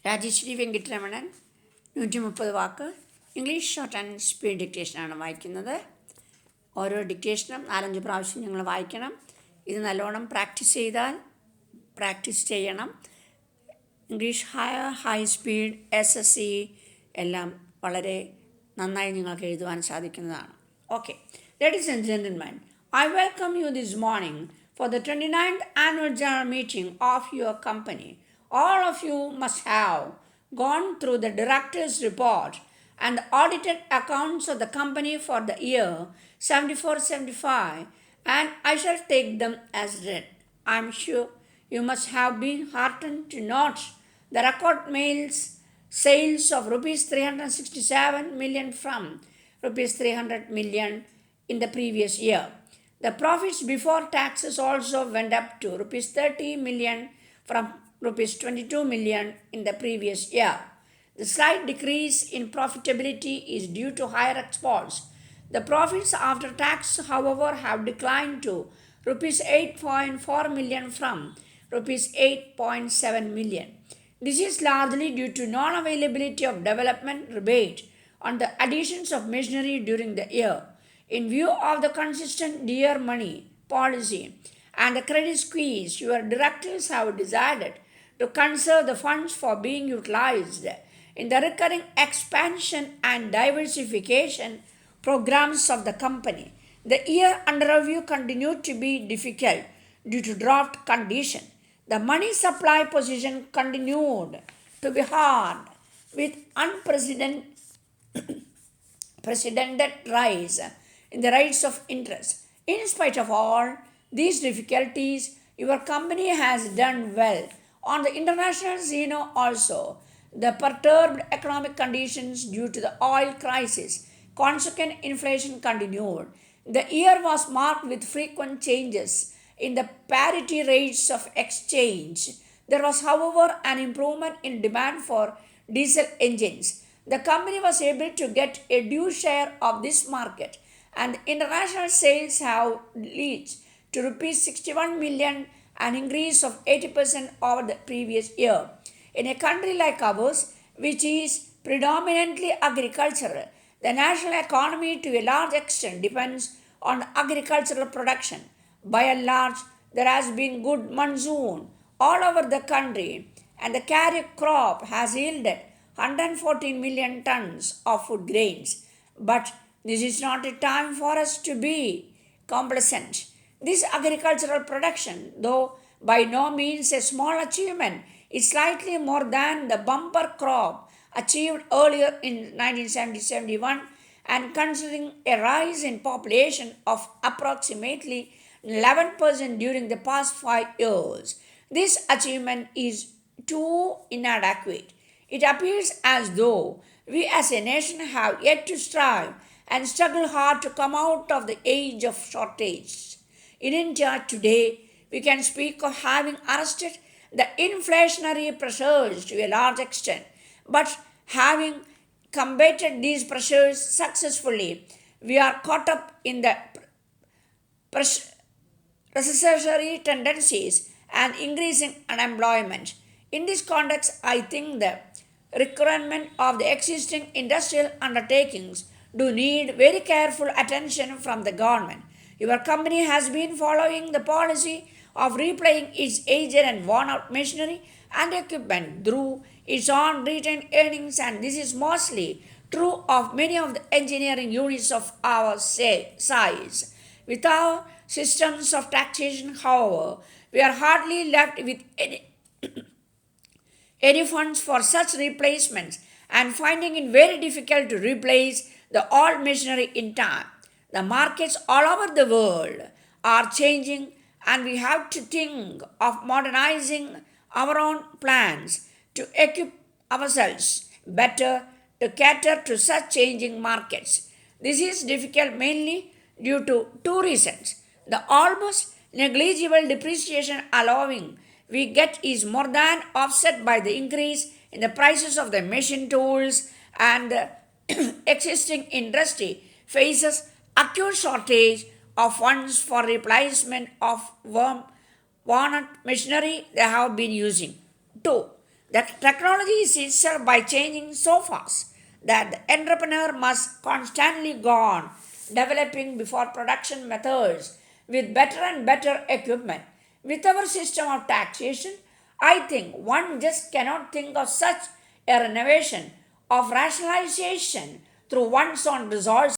രാജേശ്വരി വെങ്കിട്ടരമണൻ 130 വാക്ക് English short and speed ഡിക്റ്റേഷനാണ് വായിക്കുന്നത്. ഓരോ ഡിക്റ്റേഷനും 4-5 പ്രാവശ്യം നിങ്ങൾ വായിക്കണം. ഇത് നല്ലോണം പ്രാക്ടീസ് ചെയ്യണം. ഇംഗ്ലീഷ് ഹൈ സ്പീഡ് SSC എല്ലാം വളരെ നന്നായി നിങ്ങൾക്ക് എഴുതുവാൻ സാധിക്കുന്നതാണ്. Okay, ladies and gentlemen, I welcome you this morning for the 29th annual general meeting of your company. All of you must have gone through the director's report and the audited accounts of the company for the year 74-75, and I shall take them as read. I am sure you must have been heartened to note the record sales of rupees 367 million from rupees 300 million in the previous year. The profits before taxes also went up to rupees 30 million from rupees 22 million in the previous year. The slight decrease in profitability is due to higher exports. The profits after tax, however, have declined to rupees 8.4 million from rupees 8.7 million. This is largely due to non-availability of development rebate on the additions of machinery during the year. In view of the consistent dear money policy and the credit squeeze, your directors have decided to conserve the funds for being utilized in the recurring expansion and diversification programs of the company. The year under review continued to be difficult due to drought condition. The money supply position continued to be hard with unprecedented rise in the rates of interest. In spite of all these difficulties, your company has done well on the international scene also. The perturbed economic conditions due to the oil crisis, consequent inflation continued. The year was marked with frequent changes in the parity rates of exchange. There was, however, an improvement in demand for diesel engines. The company was able to get a due share of this market, and international sales have reached to rupees 61 million, an increase of 80% over the previous year. In a country like ours, which is predominantly agricultural, the national economy to a large extent depends on agricultural production. By and large, there has been good monsoon all over the country, and the kharif crop has yielded 114 million tons of food grains. But this is not a time for us to be complacent. This agricultural production, though by no means a small achievement, is slightly more than the bumper crop achieved earlier in 1970-71, and considering a rise in population of approximately 11% during the past 5 years, this achievement is too inadequate. It appears as though we as a nation have yet to strive and struggle hard to come out of the age of shortage. In India today, we can speak of having arrested the inflationary pressures to a large extent, but having combated these pressures successfully, we are caught up in the recessionary tendencies and increasing unemployment. In this context, I think the requirement of the existing industrial undertakings do need very careful attention from the government. Your company has been following the policy of replaying its aged and worn out machinery and equipment through its own retained earnings, and this is mostly true of many of the engineering units of our size. With our systems of taxation, however, we are hardly left with any funds for such replacements, and finding it very difficult to replace the old machinery in time. The markets all over the world are changing, and we have to think of modernizing our own plans to equip ourselves better to cater to such changing markets. This is difficult mainly due to two reasons. The almost negligible depreciation allowing we get is more than offset by the increase in the prices of the machine tools, and the existing industry faces acute shortage of funds for replacement of worn out machinery they have been using. 2. That technology is itself by changing so fast that the entrepreneur must constantly go on developing before production methods with better and better equipment. With our system of taxation, I think one just cannot think of such a renovation of rationalization through one's own resources